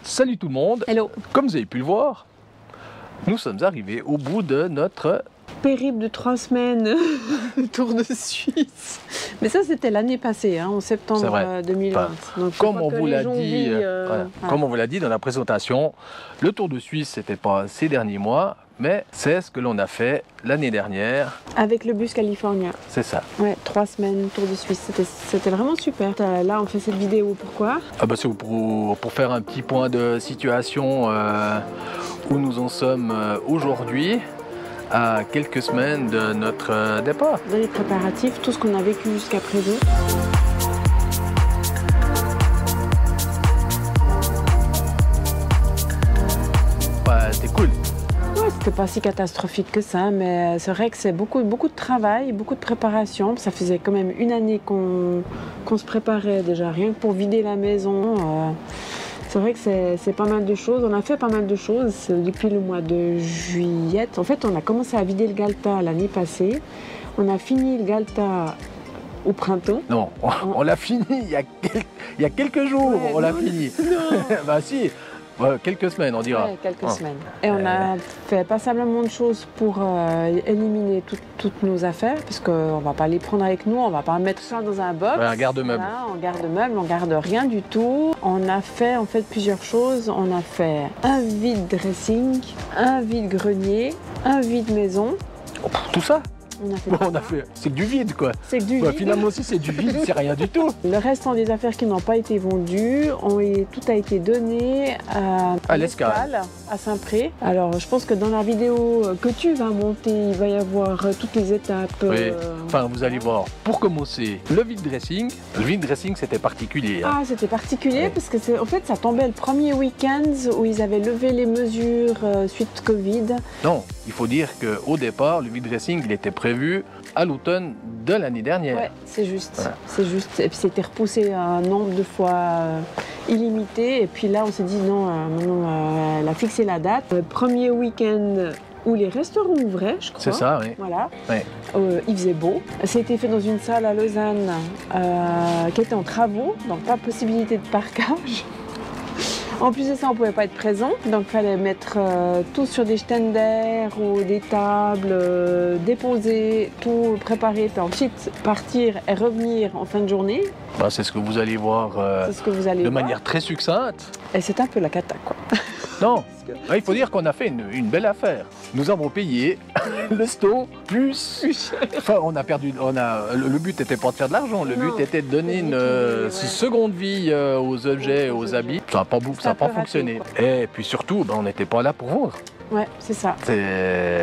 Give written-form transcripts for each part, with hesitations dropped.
Salut tout le monde. Hello. Comme vous avez pu le voir, nous sommes arrivés au bout de notre Périple de 3 semaines, Tour de Suisse. Mais ça, c'était l'année passée, hein, en septembre 2020. Donc, comme on vous l'a dit, comme on vous l'a dit dans la présentation, le Tour de Suisse, c'était pas ces derniers mois, mais c'est ce que l'on a fait l'année dernière. Avec le bus californien. C'est ça. Ouais, 3 semaines, Tour de Suisse. C'était vraiment super. Là, on fait cette vidéo, pourquoi? C'est pour faire un petit point de situation où nous en sommes aujourd'hui, à quelques semaines de notre départ. Dans les préparatifs, tout ce qu'on a vécu jusqu'à présent. C'était cool. Ouais, c'était pas si catastrophique que ça, mais c'est vrai que c'est beaucoup de travail, beaucoup de préparation. Ça faisait quand même une année qu'on se préparait déjà, rien que pour vider la maison. C'est vrai que c'est pas mal de choses. On a fait pas mal de choses depuis le mois de juillet. En fait, on a commencé à vider le Galta l'année passée. On a fini le Galta au printemps. Non, on l'a fini il y a quelques jours. Ouais, on l'a fini. Bah si. Ouais, quelques semaines, on dira. Ouais, quelques semaines. Et on a fait passablement de choses pour éliminer toutes nos affaires, parce qu'on ne va pas les prendre avec nous, on ne va pas mettre ça dans un box. Ouais, un garde-meuble. Voilà, on garde-meuble, on garde rien du tout. On a fait en fait plusieurs choses. On a fait un vide-dressing, un vide-grenier, un vide-maison. Tout ça? On a fait c'est que du vide quoi. C'est que du vide. Finalement aussi c'est du vide, c'est rien du tout. Le restant des affaires qui n'ont pas été vendues, tout a été donné à l'Escale, à Saint-Pré. Alors je pense que dans la vidéo que tu vas monter, il va y avoir toutes les étapes. Oui. Enfin vous allez voir, pour commencer, le vide-dressing. Le vide-dressing c'était particulier. Hein. Ah c'était particulier parce que en fait ça tombait le premier week-end où ils avaient levé les mesures suite Covid. Non, il faut dire qu'au départ, le vide-dressing il était prévu à l'automne de l'année dernière. Ouais, c'est juste. Voilà. C'est juste. Et puis c'était repoussé un nombre de fois illimité. Et puis là, on s'est dit non, elle a fixé la date. Premier week-end où les restaurants ouvraient, je crois. C'est ça, oui. Voilà. Oui. Il faisait beau. C'était fait dans une salle à Lausanne qui était en travaux, donc pas possibilité de parquage. En plus de ça, on ne pouvait pas être présent, donc il fallait mettre tout sur des stands ou des tables, déposer, tout préparer, puis ensuite partir et revenir en fin de journée. C'est ce que vous allez voir de manière très succincte. Et c'est un peu la cata, quoi. Non, il faut dire qu'on a fait une belle affaire. Nous avons payé le sto plus. Enfin, on a perdu. Le but n'était pas de faire de l'argent. Le but était de donner une seconde vie aux objets, aux habits. Ça n'a pas fonctionné. Et puis surtout, on n'était pas là pour vendre. Ouais, c'est ça.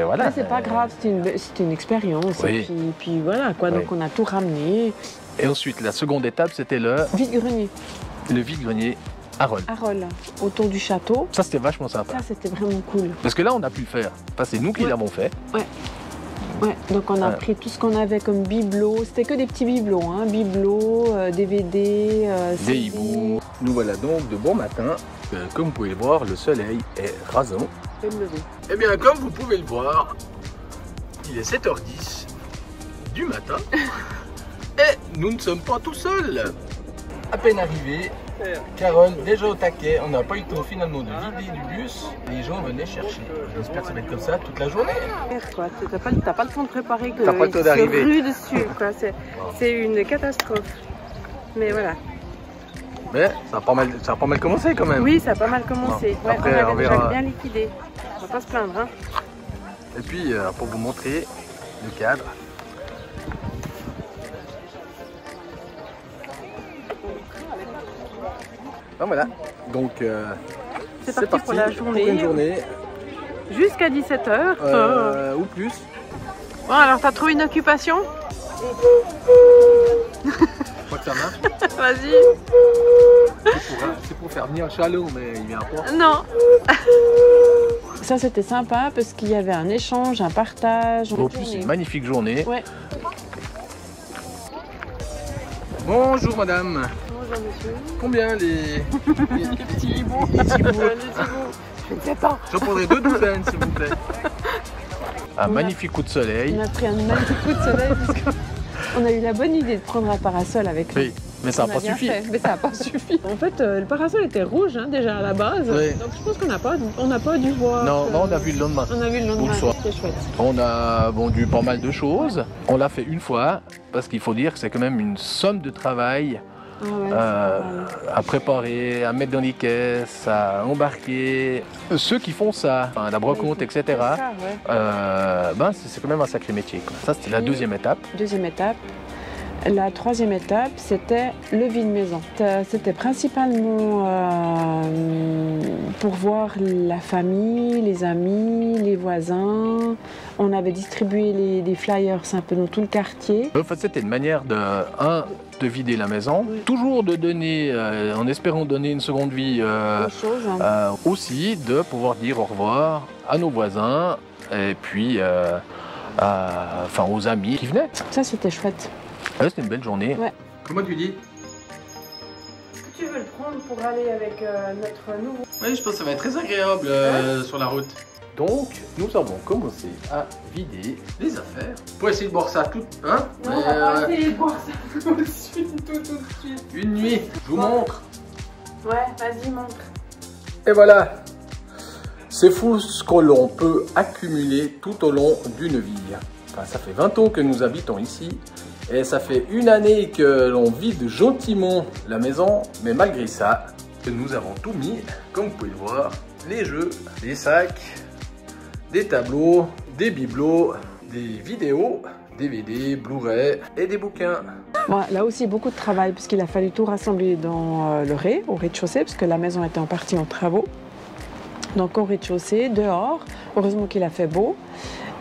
Voilà. C'est pas grave, c'était une expérience. Oui. Et puis voilà, quoi. Donc on a tout ramené. Et ensuite, la seconde étape, c'était le vide-grenier. Le vide-grenier. À Rolles, autour du château. Ça, c'était vachement sympa. Ça, c'était vraiment cool. Parce que là, on a pu le faire. Enfin, c'est nous qui l'avons fait. Ouais, donc on a pris tout ce qu'on avait comme bibelots. C'était que des petits bibelots, hein. Bibelots, DVD, des hiboux. Nous voilà donc de bon matin. Comme vous pouvez le voir, le soleil est rasant. Eh bien, comme vous pouvez le voir, il est 7h10 du matin. Et nous ne sommes pas tout seuls. À peine arrivés, Carole déjà au taquet, on n'a pas eu le temps finalement de vider du bus, les gens venaient chercher. J'espère que ça va être comme ça toute la journée. T'as pas le temps de préparer que t'as pas le temps d'arriver. Rue dessus, quoi. C'est une catastrophe. Mais voilà. Mais ça a pas mal commencé quand même. Oui, ça a pas mal commencé. Ouais, après, on avait déjà bien liquidé. On va pas se plaindre. Hein. Et puis pour vous montrer le cadre. Voilà, donc c'est parti pour la journée. Pour une journée. Jusqu'à 17h. Ou plus. Bon, alors t'as trouvé une occupation? Je crois que ça marche. Vas-y. C'est pour faire venir le chalot, mais il vient pas. Non. Ça c'était sympa parce qu'il y avait un échange, un partage. En plus, c'est une magnifique journée. Ouais. Bonjour madame. Bonjour monsieur. Combien les petits hiboux? Les hiboux. Je ne sais pas. J'en prendrai 2 douzaines s'il vous plaît. Un magnifique coup de soleil. On a pris un magnifique coup de soleil parce qu'on a eu la bonne idée de prendre un parasol avec nous. Oui. Mais ça n'a On a pas bien suffi. fait, mais ça n'a pas suffi. En fait, le parasol était rouge hein, déjà à la base. Oui. Donc je pense qu'on n'a pas dû voir. Non, non, on a vu le lendemain. On a vu le Ou lendemain. le soir. C'était chouette. On a vendu pas mal de choses. On l'a fait une fois parce qu'il faut dire que c'est quand même une somme de travail Ah ouais, c'est pas mal. à préparer, à mettre dans les caisses, à embarquer. Ceux qui font ça, enfin, la brocante, etc., C'est ça, ouais. ben, c'est quand même un sacré métier, quoi. Ça, c'était la deuxième étape. Deuxième étape. La troisième étape, c'était le vide-maison. C'était principalement pour voir la famille, les amis, les voisins. On avait distribué des flyers un peu dans tout le quartier. En fait, c'était une manière de vider la maison, toujours de donner, en espérant donner une seconde vie, Autre chose, hein. aussi de pouvoir dire au revoir à nos voisins et puis enfin, aux amis qui venaient. Ça, c'était chouette. Ouais, c'était une belle journée. Ouais. Comment tu dis? Tu veux le prendre pour aller avec notre nouveau... Oui, je pense que ça va être très agréable sur la route. Donc, nous avons commencé à vider les affaires. Pour essayer de boire ça tout, hein? Non, on va pas essayer de boire ça tout de suite, tout de suite. Une nuit, je vous montre. Ouais, vas-y, montre. Et voilà. C'est fou ce que l'on peut accumuler tout au long d'une vie. Enfin, ça fait 20 ans que nous habitons ici. Et ça fait une année que l'on vide gentiment la maison. Mais malgré ça, nous avons tout mis, comme vous pouvez le voir. Les jeux, des sacs, des tableaux, des bibelots, des vidéos, DVD, Blu-ray et des bouquins. Bon, là aussi, beaucoup de travail, puisqu'il a fallu tout rassembler dans au rez-de-chaussée, parce que la maison était en partie en travaux. Donc au rez-de-chaussée, dehors, heureusement qu'il a fait beau.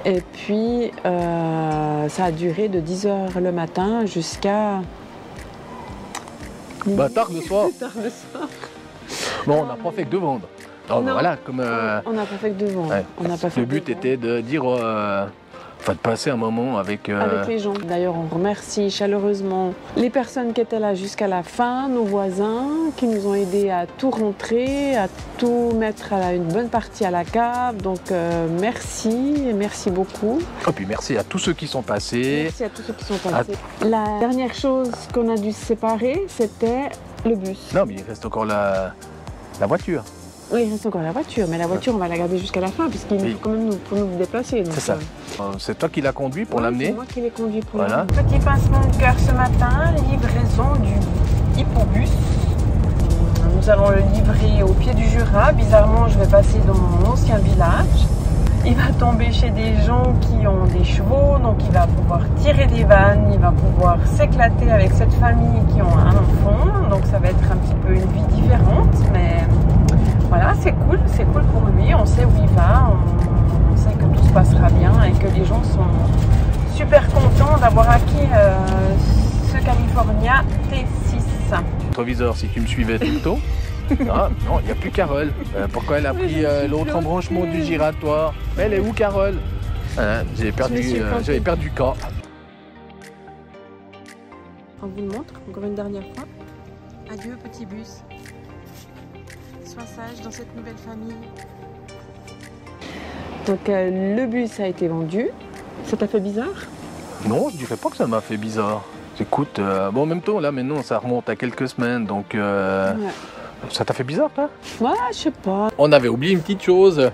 Et puis, ça a duré de 10h le matin jusqu'à... Bah, tard le soir. Tard le soir. Bon, on n'a pas fait que de vendre. Alors, Non. voilà, comme... On n'a pas fait que devant. ouais. On n'a pas fait Le que but devant. était de dire... enfin, de passer un moment avec... Avec les gens. D'ailleurs, on remercie chaleureusement les personnes qui étaient là jusqu'à la fin, nos voisins, qui nous ont aidés à tout rentrer, à tout mettre à une bonne partie à la cave. Donc, merci, et merci beaucoup. Et puis merci à tous ceux qui sont passés. Merci à tous ceux qui sont passés. La dernière chose qu'on a dû se séparer, c'était le bus. Non, mais il reste encore la voiture. Oui, il reste encore la voiture, mais la voiture, on va la garder jusqu'à la fin, puisqu'il Oui. faut quand même pour nous déplacer. C'est ça. C'est toi qui l'as conduit pour ouais, l'amener. C'est moi qui l'ai conduit pour Voilà. l'amener. Petit pincement de cœur ce matin, livraison du hippobus. Nous allons le livrer au pied du Jura. Bizarrement, je vais passer dans mon ancien village. Il va tomber chez des gens qui ont des chevaux, donc il va pouvoir tirer des vannes, il va pouvoir s'éclater avec cette famille qui ont un enfant. Donc ça va être un petit peu une vie différente, mais voilà, c'est cool pour lui. On sait où il va, on sait que tout se passera bien et que les gens sont super contents d'avoir acquis ce California T6. Rétroviseur, si tu me suivais tout le temps. Ah, non, il n'y a plus Carole. Pourquoi elle a pris l'autre embranchement du giratoire? Elle est où, Carole? J'avais perdu le camp. On vous le montre encore une dernière fois. Adieu petit bus. Sois sage dans cette nouvelle famille. Donc le bus a été vendu. Ça t'a fait bizarre? Non, je dirais pas que ça m'a fait bizarre. Écoute, bon, en même temps, là, maintenant, ça remonte à quelques semaines, donc... Ouais. Ça t'a fait bizarre, toi? Ouais, je sais pas. On avait oublié une petite chose.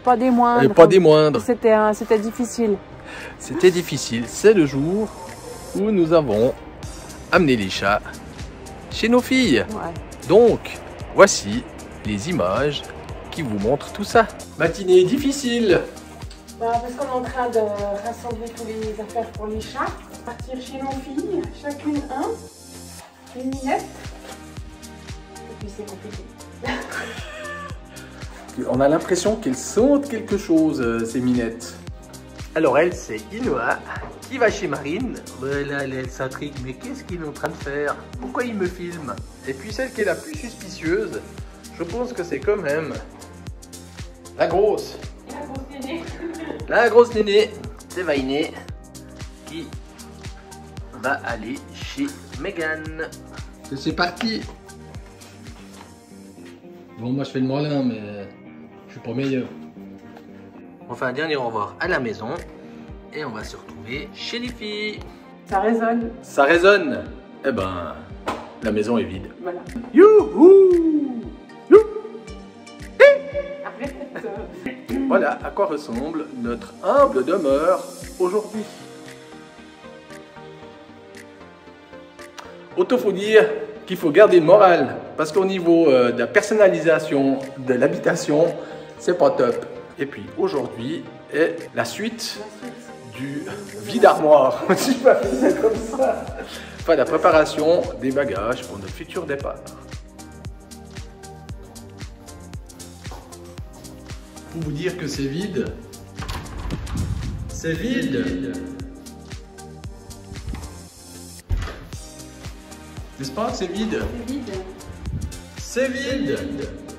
Pas des moindres. Et pas des moindres. C'était difficile. C'était difficile. C'est le jour où nous avons amené les chats chez nos filles. Ouais. Donc, voici les images qui vous montrent tout ça. Matinée difficile. Bah, parce qu'on est en train de rassembler toutes les affaires pour les chats. Partir chez nos filles, chacune une minette. Et puis c'est compliqué. On a l'impression qu'elles sentent quelque chose, ces minettes. Alors elle, c'est Inoa qui va chez Marine. Là, elle s'intrigue, mais qu'est-ce qu'il est en train de faire? Pourquoi il me filme? Et puis celle qui est la plus suspicieuse, je pense que c'est quand même la grosse. La grosse nénée. La grosse nénée, c'est Vainé, qui va aller chez Megan. C'est parti. Bon, moi je fais le malin, mais je suis pas meilleur. On fait un dernier au revoir à la maison et on va se retrouver chez les filles. Ça résonne. Ça résonne. Eh ben, la maison est vide. Voilà. Youhou! Arrête. Voilà à quoi ressemble notre humble demeure aujourd'hui. Autant faut dire qu'il faut garder le moral, parce qu'au niveau de la personnalisation de l'habitation, c'est pas top. Et puis aujourd'hui est la suite du vide armoire, si je peux appeler ça comme ça. Enfin, la préparation des bagages pour notre futur départ. Pour vous dire que c'est vide. C'est vide. N'est-ce pas? C'est vide. C'est vide. C'est vide.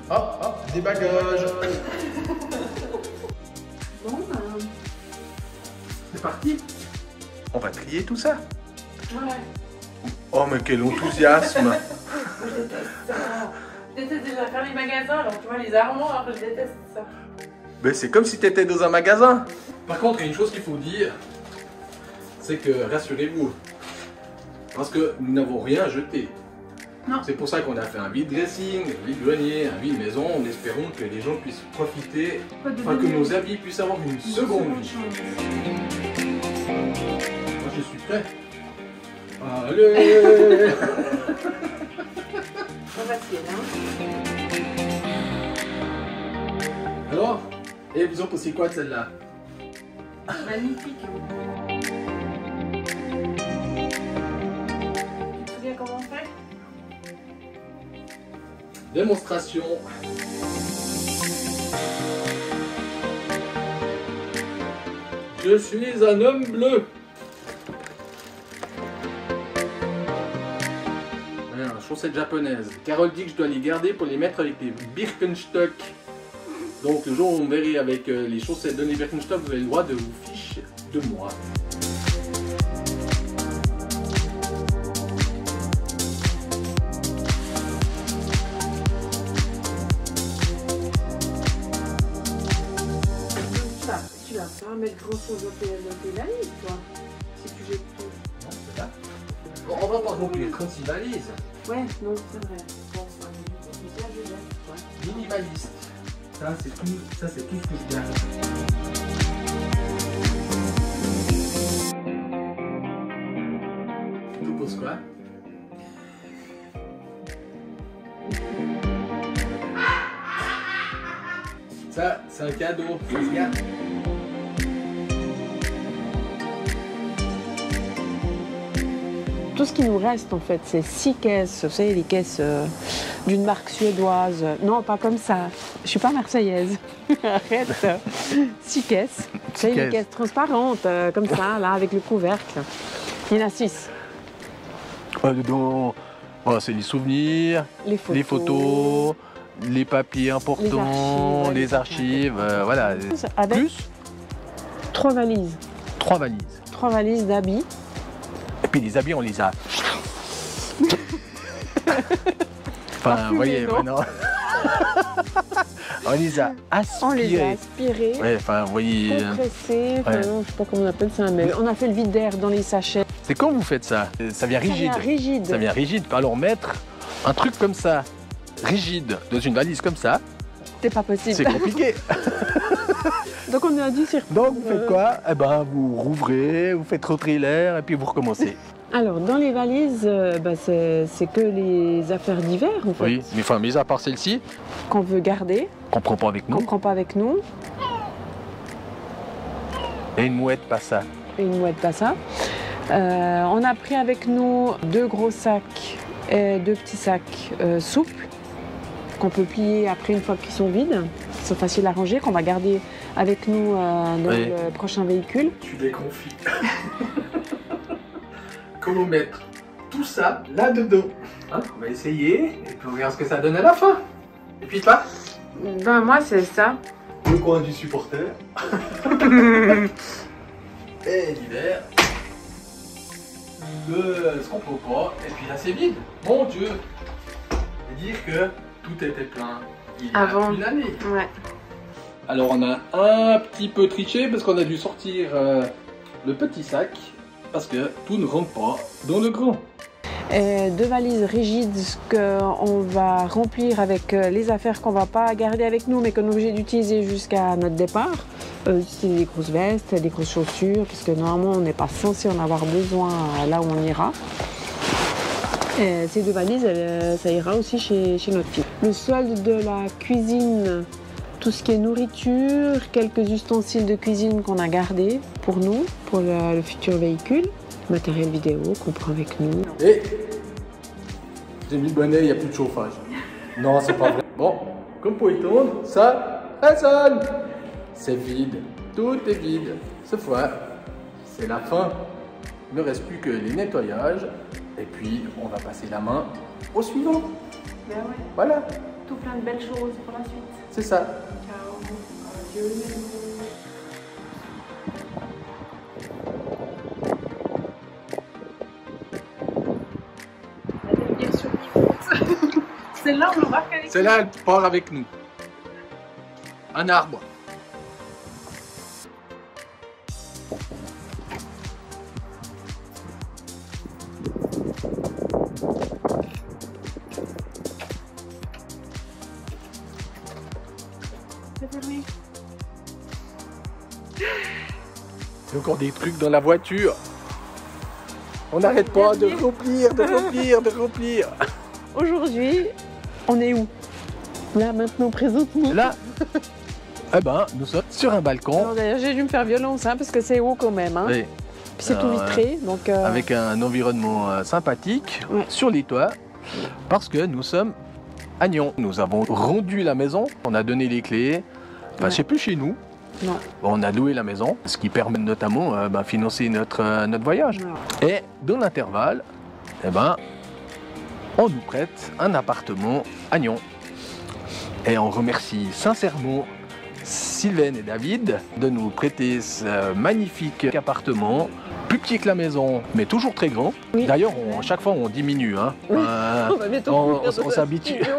Hop, hop, des bagages. Bon, C'est parti. On va trier tout ça. ouais. Oh, mais quel enthousiasme. Je déteste ça. Je déteste déjà faire les magasins, alors tu vois, les armoires, je déteste ça. Ben, c'est comme si tu étais dans un magasin. Par contre, il y a une chose qu'il faut dire, c'est que rassurez-vous, parce que nous n'avons rien jeté. Non. C'est pour ça qu'on a fait un vide dressing, un vide grenier, un vide maison, en espérant que les gens puissent profiter, enfin que nos habits puissent avoir une seconde vie. Moi je suis prêt. Allez. Pas facile, hein. Alors, et vous en pensez quoi de celle-là? Magnifique. Tu te souviens comment on fait? Démonstration. Je suis un homme bleu. Alors, chaussettes japonaises. Carole dit que je dois les garder pour les mettre avec les Birkenstock. Donc le jour où vous me verrez avec les chaussettes de les Birkenstock, vous avez le droit de vous ficher de moi. Tu vas pas mettre grand chose dans tes valises, toi, si tu jettes tout. Non, c'est là. Bon, on va pas remplir 36 valises. Ouais, non, c'est vrai. Bon, ça, je jette, ouais. Minimaliste. Ça c'est tout ce que je garde. Tu proposes quoi? Ça, c'est un cadeau. Ça se garde. Tout ce qui nous reste en fait, c'est 6 caisses, vous savez, les caisses d'une marque suédoise. Non, pas comme ça. Je suis pas marseillaise. Arrête. 6 caisses. Vous savez, les caisses transparentes, comme ça, là, avec le couvercle. Il y en a 6. Dedans, oh, c'est les souvenirs, Les photos. les photos, les papiers importants, les archives, voilà. Avec Plus 3 valises. 3 valises. 3 valises d'habits. Et puis les habits, on les a. Enfin, vous voyez, non maintenant. On les a aspirés. On les a aspirés, Ouais, enfin, vous voyez. compressés, enfin, ouais. non, je sais pas comment on appelle ça, mais on a fait le vide d'air dans les sachets. C'est quand vous faites ça? Ça vient rigide. Ça vient rigide. Ça vient rigide. Alors mettre un truc comme ça, rigide, dans une valise comme ça, C'est pas possible. c'est compliqué. Donc on a dû s'y reprendre. Donc vous faites quoi? Eh ben, vous rouvrez, vous faites rentrer l'air et puis vous recommencez. Alors dans les valises, c'est que les affaires d'hiver en fait. Oui, mais enfin, mis à part celle-ci, Qu'on veut garder, qu'on prend pas avec qu'on nous. prend pas avec nous. Et une mouette, pas ça. Et une mouette, pas ça. On a pris avec nous 2 gros sacs et 2 petits sacs souples qu'on peut plier après une fois qu'ils sont vides. Ils sont faciles à ranger, qu'on va garder avec nous dans Oui. le prochain véhicule. Je suis déconfit. Comment mettre tout ça là-dedans? Hein, on va essayer et puis on regarde ce que ça donne à la fin. Et puis toi? Ben moi c'est ça. Le coin du supporter. Et l'hiver. Ce qu'on peut pas. Et puis là c'est vide. Mon Dieu. C'est-à-dire que tout était plein il y a Avant. une année. Ouais. Alors on a un petit peu triché parce qu'on a dû sortir le petit sac parce que tout ne rentre pas dans le grand. et 2 valises rigides qu'on va remplir avec les affaires qu'on ne va pas garder avec nous mais qu'on est obligé d'utiliser jusqu'à notre départ. C'est des grosses vestes, des grosses chaussures, parce que normalement on n'est pas censé en avoir besoin là où on ira. Et ces 2 valises, ça ira aussi chez notre fille. Le solde de la cuisine, tout ce qui est nourriture, quelques ustensiles de cuisine qu'on a gardés pour nous, pour le futur véhicule. Matériel vidéo qu'on prend avec nous. Et j'ai mis le bonnet, il n'y a plus de chauffage. Non, c'est pas vrai. Bon, comme pour y tourner, ça sonne. C'est vide, tout est vide. Cette fois, c'est la fin. Il ne reste plus que les nettoyages. Et puis, on va passer la main au suivant. Ben ouais. Voilà. Tout plein de belles choses pour la suite. C'est ça. Ciao. Adieu. C'est là où on embarque avec nous. C'est là, elle part avec nous. Un arbre. C'est fermé. Il y a encore des trucs dans la voiture. On n'arrête pas de remplir, de remplir, de remplir. Aujourd'hui, on est où? Là, maintenant, présentement. Là, eh ben, nous sommes sur un balcon. Alors, d'ailleurs, j'ai dû me faire violence, hein, parce que c'est haut quand même. Hein. Oui. Puis c'est tout vitré. Donc, avec un environnement sympathique Ouais. sur les toits, parce que nous sommes à Nyon. Nous avons rendu la maison, on a donné les clés. Enfin, Ouais. c'est plus chez nous. non. On a loué la maison, ce qui permet notamment de financer notre voyage. Voilà. Et dans l'intervalle, eh ben, on nous prête un appartement à Nyon. Et on remercie sincèrement Sylvaine et David de nous prêter ce magnifique appartement, plus petit que la maison, mais toujours très grand. Oui. D'ailleurs, chaque fois, on diminue. Hein. Oui. On va bientôt finir on de s'habitue. studio.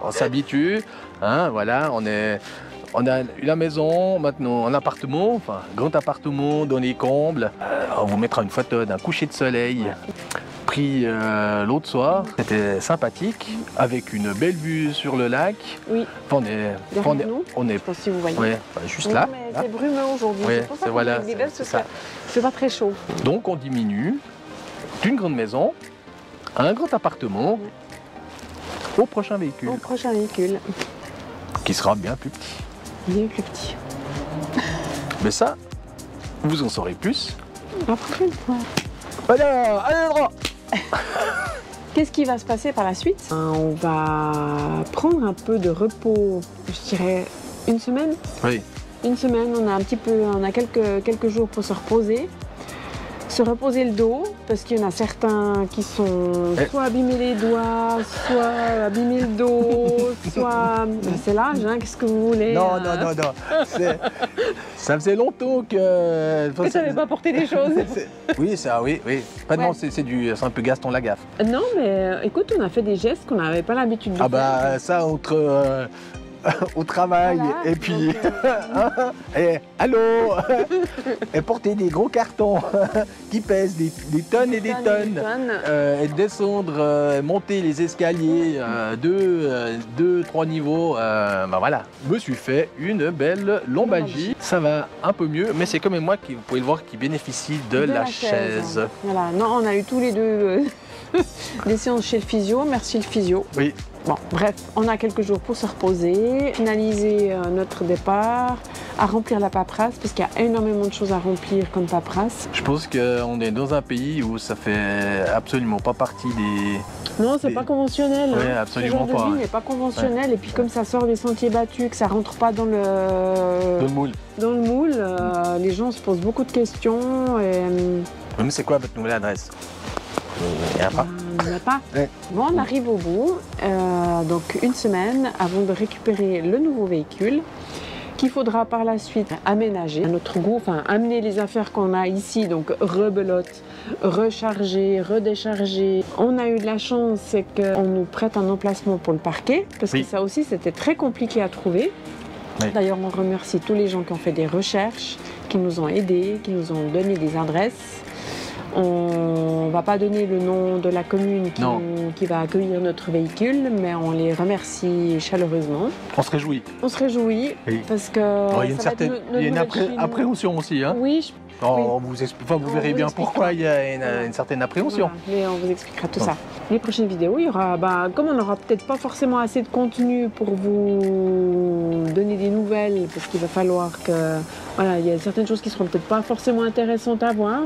On s'habitue. Hein, voilà, on a eu la maison, maintenant un appartement, enfin grand appartement dans les combles. On vous mettra une photo d'un coucher de soleil pris l'autre soir. C'était sympathique, avec une belle vue sur le lac. Oui. Enfin, Derrière nous. on est Je sais pas si vous voyez. ouais, enfin, juste Non, là. mais là. c'est brumeux aujourd'hui. Ouais, c'est pour ça c'est qu'on voilà, met des vestes, c'est parce ça. que c'est pas très chaud. Donc on diminue d'une grande maison à un grand appartement au prochain véhicule, Au prochain véhicule, qui sera bien plus petit. bien plus petit. Mais ça, vous en saurez plus. La prochaine fois. Voilà, allez droit. Qu'est-ce qui va se passer par la suite? On va prendre un peu de repos, je dirais une semaine. Oui. Une semaine, on a quelques jours pour se reposer. Se reposer le dos, parce qu'il y en a certains qui sont soit abîmés les doigts, soit abîmés le dos, soit... Ben, c'est l'âge, hein, qu'est-ce que vous voulez? Non. Ça faisait longtemps que... Que tu n'avais pas porté des choses. Oui, ça, oui. Pas Ouais. non, c'est un peu Gaston Lagaffe. Non, mais écoute, on a fait des gestes qu'on n'avait pas l'habitude de Ah faire. bah ça entre au travail Voilà, et puis donc, hein, et allô et porter des gros cartons qui pèsent des tonnes et des tonnes. Et descendre, monter les escaliers, 2-3 niveaux, bah voilà. Je me suis fait une belle lombalgie. Ça va un peu mieux, mais c'est quand même moi qui, vous pouvez le voir, qui bénéficie de la chaise. Voilà, non, on a eu tous les deux des séances chez le physio, merci le physio. Oui. Bon, bref, on a quelques jours pour se reposer, finaliser notre départ, à remplir la paperasse, parce qu'il y a énormément de choses à remplir comme paperasse. Je pense qu'on est dans un pays où ça fait absolument pas partie des... Non, c'est pas conventionnel. Ouais, hein. absolument Ce genre pas, de vie ouais. n'est pas conventionnel. Et puis comme ça sort des sentiers battus, que ça rentre pas dans le moule. dans le moule, les gens se posent beaucoup de questions. Et, Mais c'est quoi votre nouvelle adresse? Il n'y en a pas. il n'y en a pas. Ouais. Bon, on arrive au bout. Donc une semaine avant de récupérer le nouveau véhicule, qu'il faudra par la suite aménager à notre goût, enfin amener les affaires qu'on a ici, donc rebelote, recharger, redécharger. On a eu de la chance, c'est qu'on nous prête un emplacement pour le parquet, parce Oui. que ça aussi c'était très compliqué à trouver. Oui. D'ailleurs, on remercie tous les gens qui ont fait des recherches, qui nous ont aidés, qui nous ont donné des adresses. On va pas donner le nom de la commune qui va accueillir notre véhicule, mais on les remercie chaleureusement. On se réjouit. On se réjouit parce que il y a une certaine appréhension aussi. Hein. Oui. Vous verrez bien pourquoi il y a une certaine appréhension. Voilà, mais on vous expliquera tout ça. Les prochaines vidéos, il y aura, comme on n'aura peut-être pas forcément assez de contenu pour vous donner des nouvelles, parce qu'il va falloir que, voilà, il y a certaines choses qui seront peut-être pas forcément intéressantes à voir.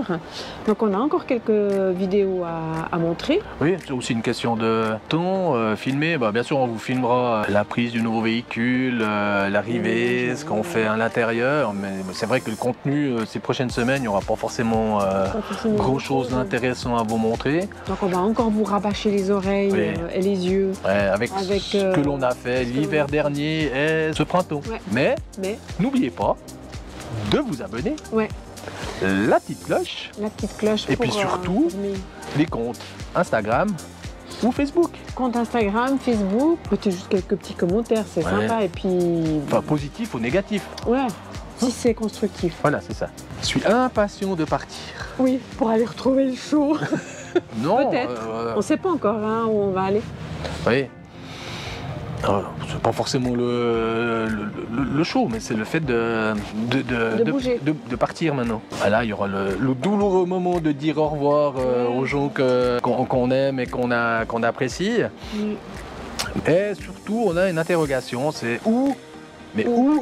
Donc on a encore quelques vidéos à montrer. Oui, c'est aussi une question de temps. Filmer, bien sûr, on vous filmera la prise du nouveau véhicule, l'arrivée, ce qu'on fait à l'intérieur. Mais c'est vrai que le contenu, ces prochaines semaines, il n'y aura pas forcément grand chose d'intéressant à vous montrer. Donc on va encore vous rabâcher les oreilles et les yeux. Avec ce que l'on a fait l'hiver dernier et ce printemps. Mais n'oubliez pas de vous abonner. La petite cloche. Et puis surtout, les comptes Instagram ou Facebook. Compte Instagram, Facebook, peut-être juste quelques petits commentaires, c'est sympa. Et puis... Enfin, positif ou négatif. Ouais. Si c'est constructif. Voilà, c'est ça. Je suis impatient de partir. Oui, pour aller retrouver le show. Non. Peut-être. On ne sait pas encore où on va aller. Oui. C'est pas forcément le show, mais c'est le fait de bouger. De partir maintenant. Là, il y aura le douloureux moment de dire au revoir aux gens qu'on aime et qu'on apprécie. Et surtout, on a une interrogation, c'est où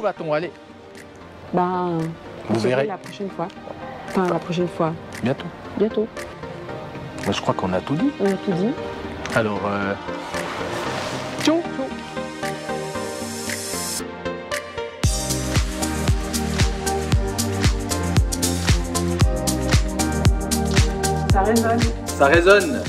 va-t-on aller? Vous verrez la prochaine fois. Enfin, la prochaine fois. Bientôt. Je crois qu'on a tout dit. On a tout dit. Alors, ciao. Ça résonne. Ça résonne.